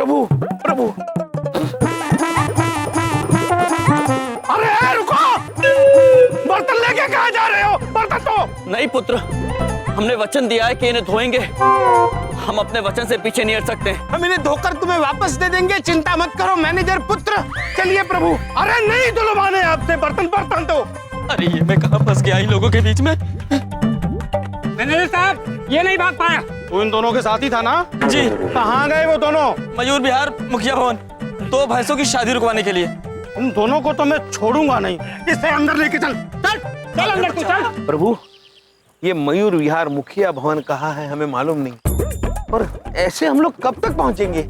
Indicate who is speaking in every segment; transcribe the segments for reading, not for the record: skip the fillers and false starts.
Speaker 1: प्रभु प्रभु। अरे रुको, बर्तन लेके कहाँ जा रहे हो? बर्तन तो
Speaker 2: नहीं पुत्र, हमने वचन दिया है कि इन्हें धोएंगे। हम अपने वचन से पीछे नहीं हट सकते।
Speaker 1: हम इन्हें धोकर तुम्हें वापस दे देंगे, चिंता मत करो मैनेजर पुत्र। चलिए प्रभु। अरे नहीं धुलवाने आपसे, बर्तन बर्तन दो।
Speaker 2: अरे ये मैं कहाँ फंस गया इन लोगों के बीच में।
Speaker 1: मैनेजर साहब ये नहीं भाग पाया। तू इन दोनों के साथ ही था ना?
Speaker 2: जी।
Speaker 1: कहाँ गए वो दोनों?
Speaker 2: मयूर विहार मुखिया भवन, 2 भैंसों की शादी रुकवाने के लिए।
Speaker 1: उन दोनों को तो मैं छोड़ूंगा नहीं। इसे अंदर लेके चल चल चल अंदर तू चल। प्रभु ये मयूर विहार मुखिया भवन कहाँ है हमें मालूम नहीं, और ऐसे हम लोग कब तक पहुंचेंगे?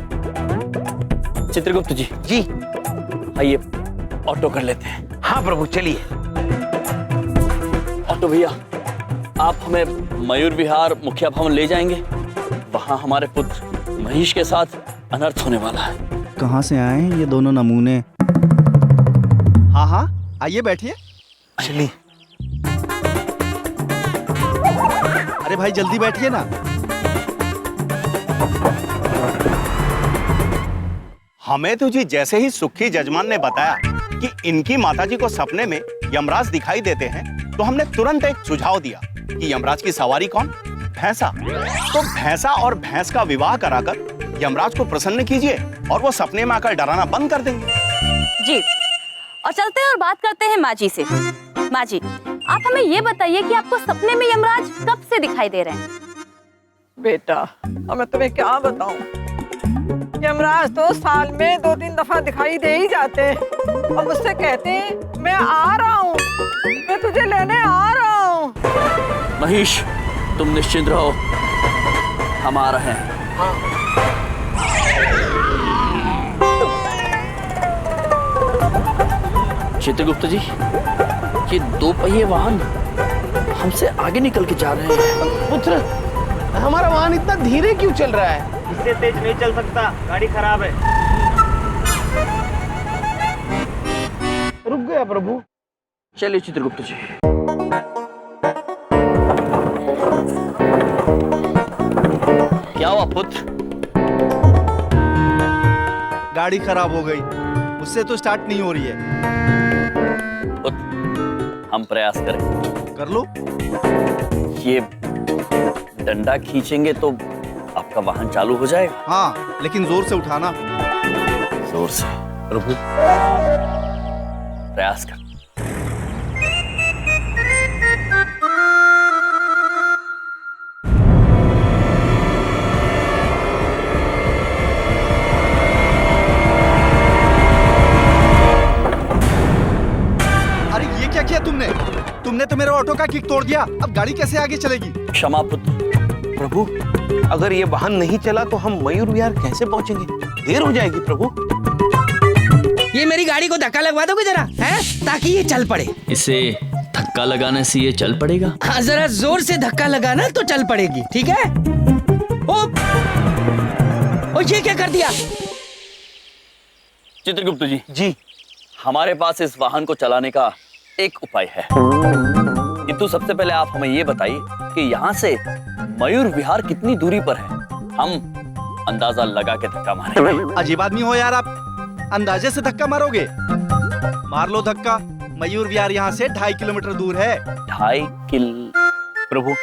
Speaker 2: चित्रगुप्त जी
Speaker 1: जी
Speaker 2: आइए ऑटो कर लेते हैं।
Speaker 1: हाँ प्रभु चलिए।
Speaker 2: ऑटो भैया आप हमें मयूर विहार मुखिया भवन ले जाएंगे? वहाँ हमारे पुत्र महेश के साथ अनर्थ होने वाला है।
Speaker 3: कहाँ से आए हैं ये दोनों नमूने? हाँ हाँ आइए बैठिए।
Speaker 1: चलिए।
Speaker 3: अरे भाई जल्दी बैठिए ना।
Speaker 4: हमें तो जी जैसे ही सुखी जजमान ने बताया कि इनकी माताजी को सपने में यमराज दिखाई देते हैं, तो हमने तुरंत एक सुझाव दिया कि यमराज की सवारी कौन? भैंसा। तो भैंसा और भैंस का विवाह कराकर यमराज को प्रसन्न कीजिए और वो सपने में आकर डराना बंद कर देंगे।
Speaker 5: जी, और चलते हैं और बात करते हैं माँ जी से। माँ जी आप हमें ये बताइए कि आपको सपने में यमराज कब से दिखाई दे रहे हैं?
Speaker 6: बेटा अब मैं तुम्हें क्या बताऊं, यमराज तो साल में 2-3 दफा दिखाई दे ही जाते हैं और मुझसे कहते हैं मैं आ रहा हूँ, मैं तुझे लेने आ रहा हूँ।
Speaker 2: महेश तुम निश्चिंत रहो, हम आ रहे हैं। चित्रगुप्त जी ये 2 पहिए वाहन हमसे आगे निकल के जा रहे हैं।
Speaker 1: पुत्र हमारा वाहन इतना धीरे क्यों चल रहा है?
Speaker 7: इससे तेज नहीं चल सकता, गाड़ी खराब है।
Speaker 1: रुक गया प्रभु।
Speaker 2: चलिए चित्रगुप्त जी। क्या हुआ पुत्र?
Speaker 3: गाड़ी खराब हो गई, उससे तो स्टार्ट नहीं हो रही है।
Speaker 2: हम प्रयास करें।
Speaker 3: कर लो।
Speaker 2: ये डंडा खींचेंगे तो आपका वाहन चालू हो जाएगा।
Speaker 3: हाँ लेकिन जोर से उठाना।
Speaker 2: जोर से।
Speaker 1: प्रभु
Speaker 2: प्रयास कर।
Speaker 3: क्या किया तुमने तो मेरे ऑटो का किक तोड़ दिया। अब गाड़ी कैसे आगे चलेगी?
Speaker 2: क्षमा पुत्र।
Speaker 1: प्रभु अगर ये वाहन नहीं चला तो हम मयूर विहार कैसे पहुंचेंगे? देर हो जाएगी प्रभु।
Speaker 8: ये मेरी गाड़ी को धक्का लगवा दोगे जरा, हैं? ताकि ये चल पड़े।
Speaker 2: इसे धक्का लगाने से ये चल पड़ेगा?
Speaker 8: हाँ जरा जोर से धक्का लगाना तो चल पड़ेगी, ठीक है? ओ ये क्या कर दिया?
Speaker 2: चित्रगुप्त जी
Speaker 1: जी
Speaker 2: हमारे पास इस वाहन को चलाने का एक उपाय है, किंतु सबसे पहले आप हमें ये बताइए कि यहाँ से मयूर विहार कितनी दूरी पर है। हम अंदाजा लगा के धक्का मारेंगे।
Speaker 3: अजीब आदमी हो यार आप, अंदाजे से धक्का मारोगे? मार लो धक्का। मयूर विहार यहाँ से 2.5 किलोमीटर दूर है।
Speaker 2: 2.5 किल
Speaker 1: प्रभु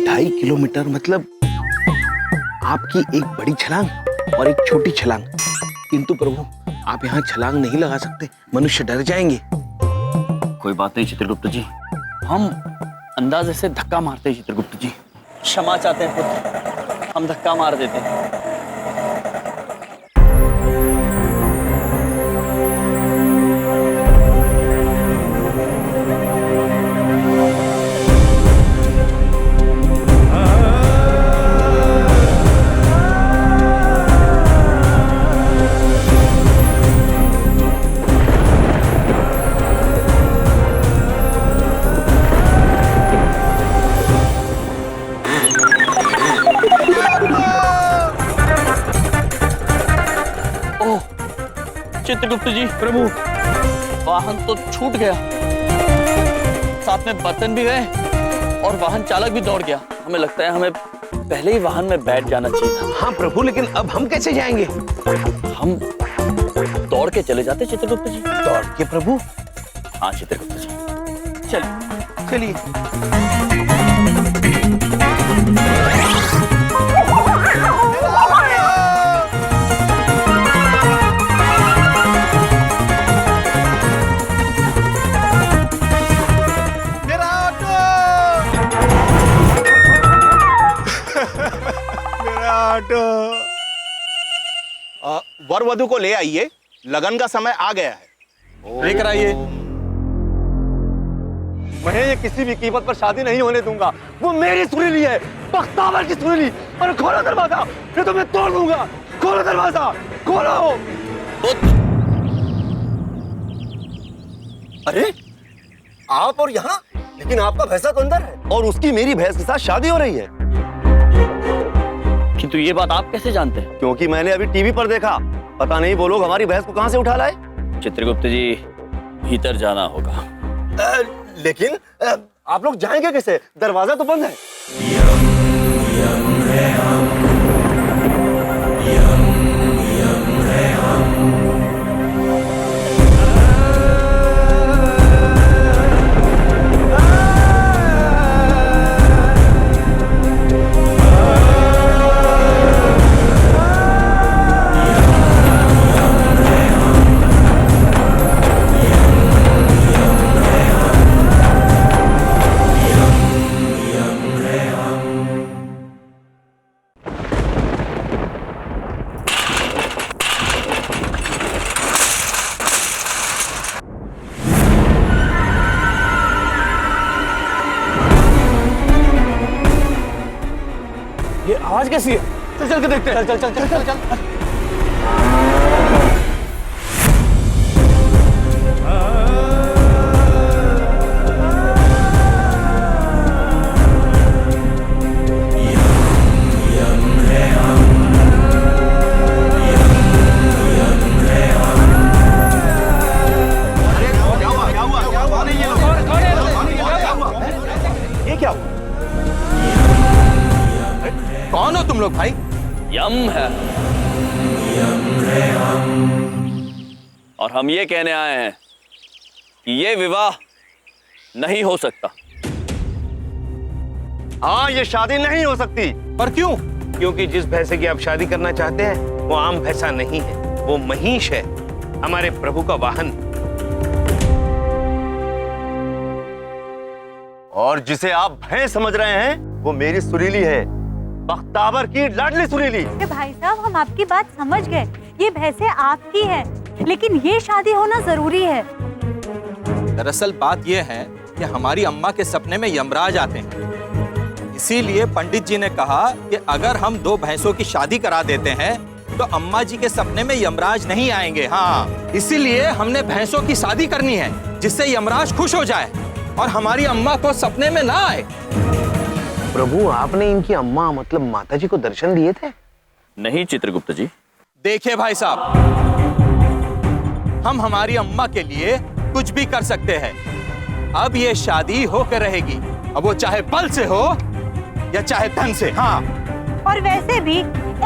Speaker 1: 2.5 किलोमीटर मतलब आपकी एक बड़ी छलांग और एक छोटी छलांग, किंतु प्रभु आप यहाँ छलांग नहीं लगा सकते, मनुष्य डर जाएंगे।
Speaker 2: कोई बात नहीं चित्रगुप्त जी, हम अंदाजे से धक्का मारते हैं। चित्रगुप्त जी क्षमा चाहते हैं पुत्र, हम धक्का मार देते हैं। चित्रगुप्त जी
Speaker 1: प्रभु
Speaker 2: वाहन तो छूट गया, साथ में बर्तन भी गए और वाहन चालक भी दौड़ गया। हमें लगता है हमें पहले ही वाहन में बैठ जाना चाहिए था।
Speaker 1: हाँ प्रभु, लेकिन अब हम कैसे जाएंगे?
Speaker 2: हम दौड़ के चले जाते चित्रगुप्त जी।
Speaker 1: दौड़ के प्रभु?
Speaker 2: हाँ चित्रगुप्त जी, चलिए।
Speaker 1: चलिए।
Speaker 4: मेरा ऑटो मेरा ऑटो। वर वधु को ले आइए, लगन का समय आ गया है।
Speaker 3: लेकर आइए।
Speaker 9: मैं ये किसी भी कीमत पर शादी नहीं होने दूंगा। वो मेरी सुरीली है, बख्तावर की सुरीली। और खोलो दरवाजा, नहीं तो मैं तोड़ दूंगा। खोलो दरवाजा, खोलो। अरे आप और यहाँ, लेकिन आपका भैंसा तो अंदर है और उसकी मेरी भैंस के साथ शादी हो रही है।
Speaker 2: किंतु ये बात आप कैसे जानते हैं?
Speaker 9: क्योंकि मैंने अभी टीवी पर देखा। पता नहीं वो लोग हमारी भैंस को कहां से उठा लाए।
Speaker 2: चित्रगुप्त जी, भीतर जाना होगा।
Speaker 9: लेकिन आप लोग जाएंगे कैसे? दरवाजा तो बंद है। ये आवाज कैसी है? चल चल के देखते हैं। चल चल चल चल चल चल।
Speaker 4: ये क्या हुआ? कौन हो तुम लोग भाई?
Speaker 2: यम है। और हम ये कहने आए हैं कि ये विवाह नहीं हो सकता।
Speaker 9: हाँ, ये शादी नहीं हो सकती।
Speaker 4: पर क्यों?
Speaker 1: क्योंकि जिस भैंसे की आप शादी करना चाहते हैं वो आम भैंसा नहीं है, वो महिष है, हमारे प्रभु का वाहन।
Speaker 9: और जिसे आप भैंस समझ रहे हैं वो मेरी सुरीली है, बख्तावर की लाडली सुरीली।
Speaker 5: भाई साहब, हम आपकी बात समझ गए। ये भैंसे आपकी है, लेकिन ये शादी होना जरूरी है।
Speaker 3: दरअसल बात यह है कि हमारी अम्मा के सपने में यमराज आते हैं। इसीलिए पंडित जी ने कहा कि अगर हम दो भैंसों की शादी करा देते हैं तो अम्मा जी के सपने में यमराज नहीं आएंगे। हाँ, इसीलिए हमने भैंसों की शादी करनी है जिससे यमराज खुश हो जाए और हमारी अम्मा को सपने में ना आए।
Speaker 1: प्रभु, आपने इनकी अम्मा मतलब माताजी को दर्शन दिए थे?
Speaker 2: नहीं चित्रगुप्त जी।
Speaker 3: देखिए भाई साहब, हम हमारी अम्मा के लिए कुछ भी कर सकते हैं। अब ये शादी होकर रहेगी, अब वो चाहे बल से हो या चाहे धन से। हाँ,
Speaker 5: और वैसे भी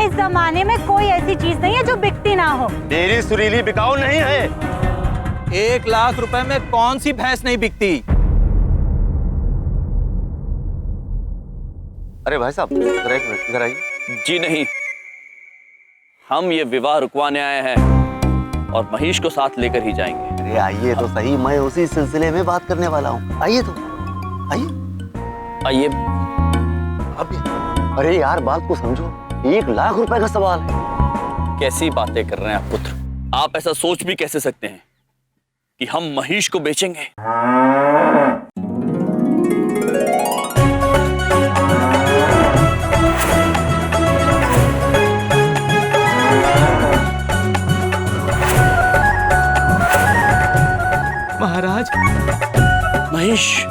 Speaker 5: इस जमाने में कोई ऐसी चीज नहीं है जो बिकती ना हो।
Speaker 9: मेरी सुरीली बिकाऊ नहीं है।
Speaker 3: 1 लाख रुपए में कौन सी भैंस नहीं बिकती।
Speaker 9: अरे भाई साहब, जरा एक मिनट इधर आइए।
Speaker 2: जी नहीं, हम ये विवाह रुकवाने आए हैं और महेश को साथ लेकर ही जाएंगे।
Speaker 9: अरे आइए तो सही, मैं उसी सिलसिले में बात करने वाला हूँ। आइए तो आइए।
Speaker 2: आइए।
Speaker 9: अरे यार, बात को समझो, 1 लाख रुपए का सवाल है।
Speaker 2: कैसी बातें कर रहे हैं आप पुत्र? आप ऐसा सोच भी कैसे सकते हैं कि हम महेश को बेचेंगे?
Speaker 8: महाराज,
Speaker 2: महेश,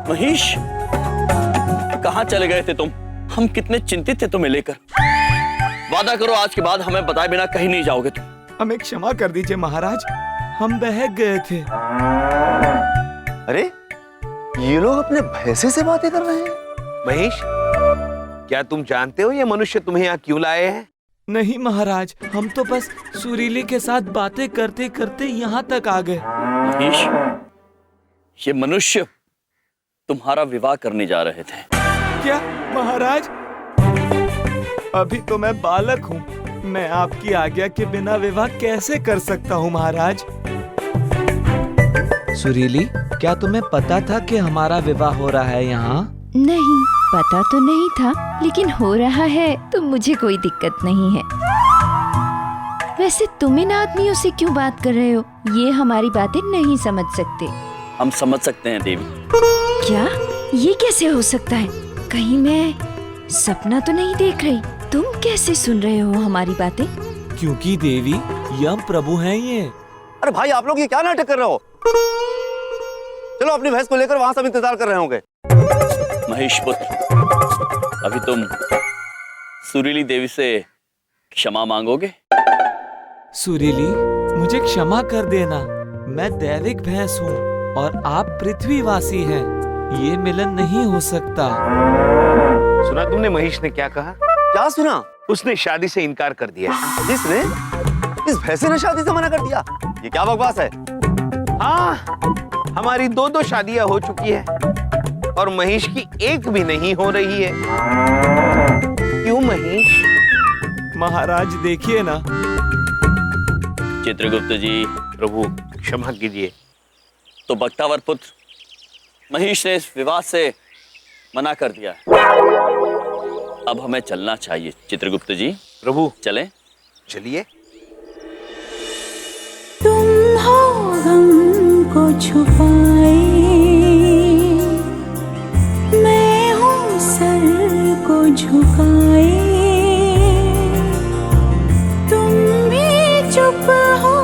Speaker 2: महेश, कहाँ चले गए थे तुम? हम कितने चिंतित थे तुम्हें लेकर। वादा करो आज के बाद हमें बताए बिना कहीं नहीं जाओगे तुम।
Speaker 8: हमें क्षमा कर दीजिए महाराज, हम बहक गए थे।
Speaker 9: अरे ये लोग अपने भैंसे से बातें कर रहे हैं।
Speaker 1: महेश, क्या तुम जानते हो ये मनुष्य तुम्हें यहाँ क्यों लाए हैं?
Speaker 10: नहीं महाराज, हम तो बस सुरीली के साथ बातें करते करते यहाँ तक आ गए।
Speaker 2: महेश, ये मनुष्य तुम्हारा विवाह करने जा रहे थे।
Speaker 10: क्या महाराज? अभी तो मैं बालक हूँ, मैं आपकी आज्ञा के बिना विवाह कैसे कर सकता हूँ महाराज? सुरीली, क्या तुम्हें पता था कि हमारा विवाह हो रहा है यहाँ?
Speaker 11: नहीं, पता तो नहीं था, लेकिन हो रहा है तो मुझे कोई दिक्कत नहीं है। वैसे तुम इन आदमियों से क्यों बात कर रहे हो? ये हमारी बातें नहीं समझ सकते।
Speaker 2: हम समझ सकते हैं देवी।
Speaker 11: क्या? ये कैसे हो सकता है? कहीं मैं सपना तो नहीं देख रही? तुम कैसे सुन रहे हो हमारी बातें?
Speaker 10: क्योंकि देवी, यम प्रभु हैं ये।
Speaker 9: अरे भाई, आप लोग ये क्या नाटक कर रहे हो? चलो अपनी भैंस को लेकर वहां सब इंतजार कर रहे होंगे।
Speaker 2: महेश पुत्र, अभी तुम सुरीली देवी से क्षमा मांगोगे?
Speaker 10: सुरीली, मुझे क्षमा कर देना। मैं दैविक भैंस हूँ और आप पृथ्वीवासी हैं। ये मिलन नहीं हो सकता।
Speaker 1: सुना तुमने महेश ने क्या कहा?
Speaker 9: क्या सुना?
Speaker 1: उसने शादी से इनकार कर दिया।
Speaker 9: जिसने? इस भैंसे ने शादी से मना कर दिया? ये क्या बकवास है?
Speaker 1: हाँ, हमारी 2 शादियां हो चुकी है और महेश की एक भी नहीं हो रही है। क्यों महेश?
Speaker 10: महाराज देखिए ना।
Speaker 2: चित्रगुप्त जी,
Speaker 1: प्रभु क्षमा कीजिए।
Speaker 2: तो बख्तावर पुत्र महेश ने इस विवाह से मना कर दिया। अब हमें चलना चाहिए। चित्रगुप्त जी,
Speaker 1: प्रभु
Speaker 2: चलें?
Speaker 1: चलिए।
Speaker 11: तुम हो गम को छुपाए, मैं हूँ सर को झुकाए। तुम भी चुप हो,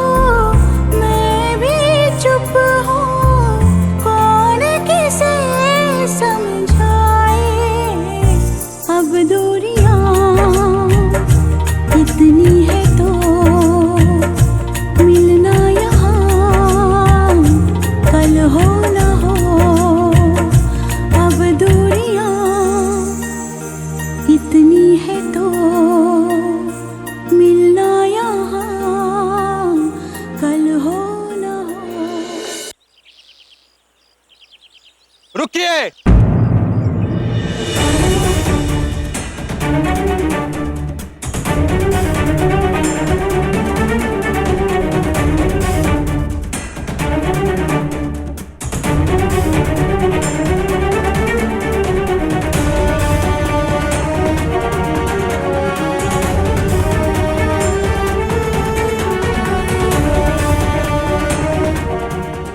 Speaker 11: मैं भी चुप हूँ, कौन किसे समझाए। अब दूरियां इतनी है तो मिलना यहाँ कल हो न हो। अब दूरियां इतनी है तो मिलना यहाँ कल हो न हो।
Speaker 3: रुकिए।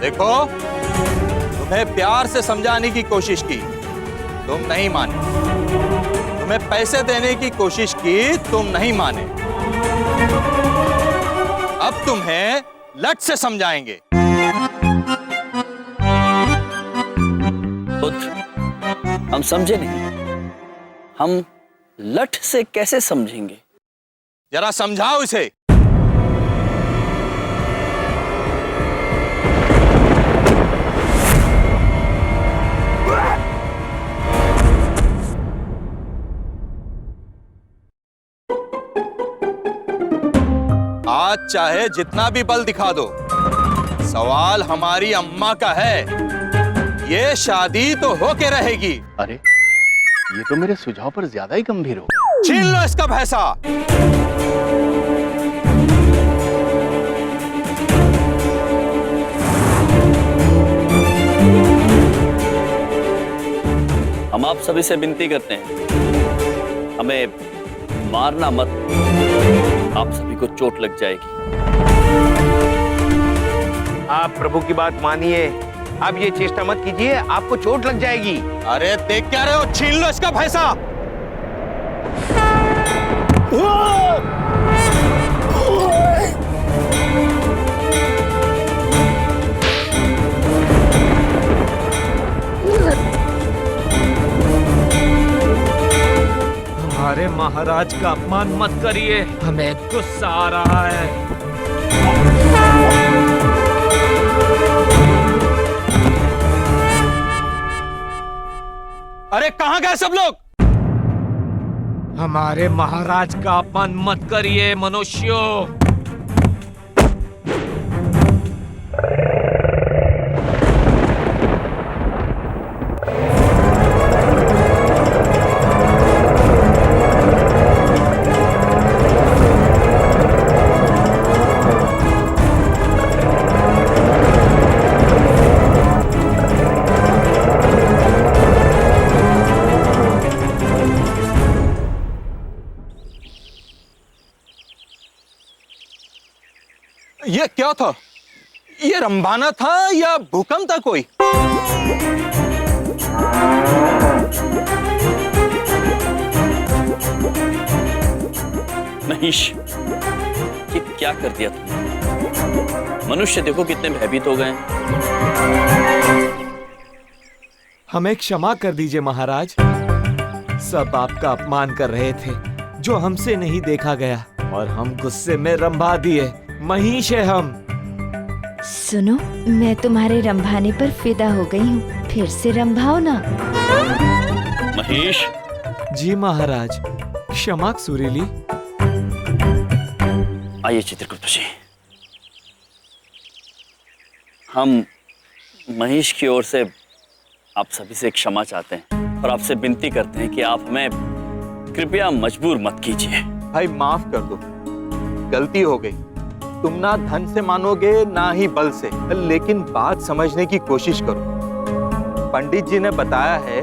Speaker 3: देखो, तुम्हें प्यार से समझाने की कोशिश की, तुम नहीं माने। तुम्हें पैसे देने की कोशिश की, तुम नहीं माने। अब तुम्हें लट से समझाएंगे।
Speaker 2: पुत्र, हम समझे नहीं। हम लठ से कैसे समझेंगे?
Speaker 3: जरा समझाओ इसे। आज चाहे जितना भी बल दिखा दो, सवाल हमारी अम्मा का है। ये शादी तो होके रहेगी।
Speaker 4: अरे, ये तो मेरे सुझाव पर ज्यादा ही गंभीर हो गया।
Speaker 3: छीन लो इसका भैंसा।
Speaker 2: हम आप सभी से विनती करते हैं, हमें मारना मत। आप सभी को चोट लग जाएगी।
Speaker 1: आप प्रभु की बात मानिए। आप ये चेष्टा मत कीजिए, आपको चोट लग जाएगी।
Speaker 3: अरे देख क्या रहे हो? छीन लो इसका भैंसा।
Speaker 10: हमारे महाराज का अपमान मत करिए, हमें गुस्सा आ रहा है।
Speaker 3: अरे कहाँ गए सब लोग?
Speaker 10: हमारे महाराज का अपमान मत करिए मनुष्यों।
Speaker 3: ये क्या था? ये रंभाना था या भूकंप था कोई?
Speaker 2: महेश, ये क्या कर दिया तुमने? मनुष्य देखो कितने भयभीत हो गए।
Speaker 10: हमें क्षमा कर दीजिए महाराज। सब आपका अपमान कर रहे थे जो हमसे नहीं देखा गया और हम गुस्से में रंभा दिए। महिष है हम।
Speaker 11: सुनो, मैं तुम्हारे रंभाने पर फिदा हो गई हूँ, फिर से रंभाओ ना।
Speaker 2: महेश।
Speaker 10: जी महाराज, क्षमा सुरीली।
Speaker 2: आइए चित्रगुप्त जी, हम महेश की ओर से आप सभी से क्षमा चाहते हैं और आपसे विनती करते हैं कि आप हमें कृपया मजबूर मत कीजिए।
Speaker 3: भाई माफ कर दो, गलती हो गई। तुम ना धन से मानोगे ना ही बल से, लेकिन बात समझने की कोशिश करो। पंडित जी ने बताया है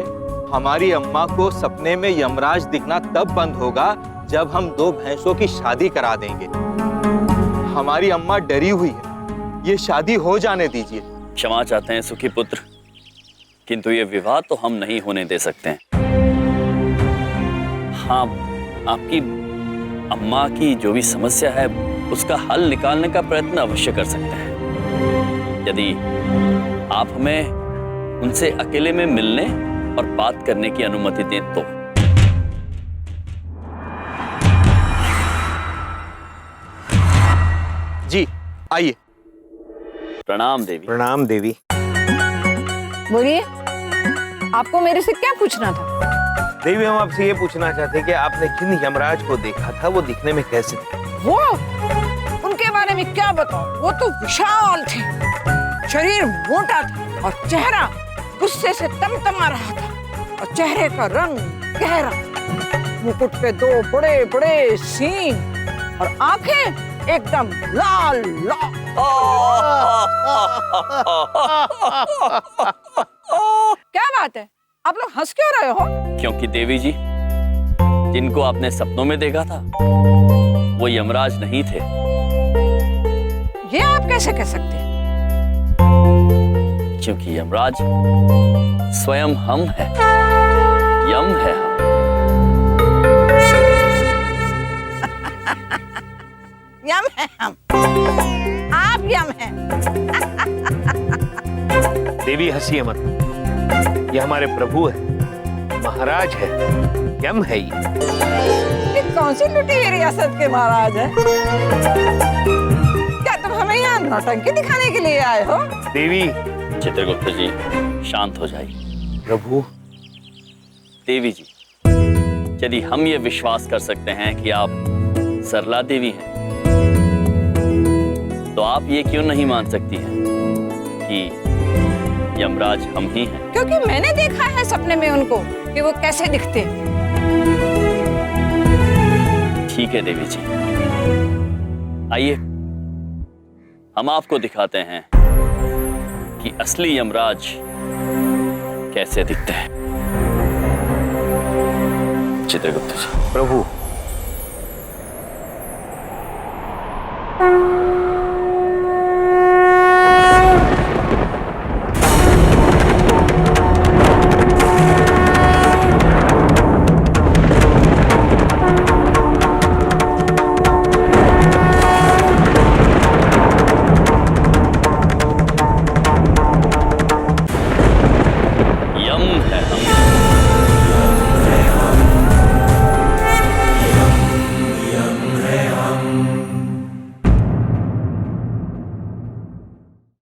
Speaker 3: हमारी अम्मा को सपने में यमराज दिखना तब बंद होगा जब हम 2 भैंसों की शादी करा देंगे। हमारी अम्मा डरी हुई है, ये शादी हो जाने दीजिए।
Speaker 2: क्षमा चाहते हैं सुखी पुत्र, किंतु ये विवाह तो हम नहीं होने दे सकते हैं। हाँ, आपकी अम्मा की जो भी समस्या है उसका हल निकालने का प्रयत्न अवश्य कर सकते हैं, यदि आप हमें उनसे अकेले में मिलने और बात करने की अनुमति दें तो।
Speaker 3: जी आइए।
Speaker 2: प्रणाम देवी।
Speaker 1: प्रणाम देवी।
Speaker 6: बोलिए, आपको मेरे से क्या पूछना था?
Speaker 1: देवी, हम आपसे ये पूछना चाहते हैं कि आपने किन यमराज को देखा था, वो दिखने में कैसे थे?
Speaker 6: वो, उनके बारे में क्या बताऊं? वो तो विशाल थे, शरीर मोटा था और चेहरा गुस्से से तमतमा रहा था और चेहरे का रंग गहरा, मुकुट पे 2 बड़े बड़े सींग और आंखें एकदम लाल लाल। क्या बात है, आप लोग हंस क्यों रहे हो?
Speaker 2: क्योंकि देवी जी, जिनको आपने सपनों में देखा था वो यमराज नहीं थे।
Speaker 6: ये आप कैसे कह सकते हैं?
Speaker 2: क्योंकि यमराज स्वयं हम हैं, यम है हम।
Speaker 6: यम है हम, आप यम हैं।
Speaker 1: देवी हंसिए मत, ये हमारे प्रभु है, महाराज है, यम है
Speaker 6: ये कौन सी लुटी रियासत के महाराज है? क्या तुम हमें यहाँ नौटंकी दिखाने के लिए आए हो?
Speaker 2: देवी। चित्रगुप्त जी शांत हो जाइए।
Speaker 1: प्रभु।
Speaker 2: देवी जी, यदि हम ये विश्वास कर सकते हैं कि आप सरला देवी हैं, तो आप ये क्यों नहीं मान सकती हैं कि यमराज हम ही हैं?
Speaker 6: क्योंकि मैंने देखा है सपने में उनको कि वो कैसे दिखते हैं।
Speaker 2: ठीक है देवी जी, आइए हम आपको दिखाते हैं कि असली यमराज कैसे दिखते हैं। चित्रगुप्त जी।
Speaker 1: प्रभु,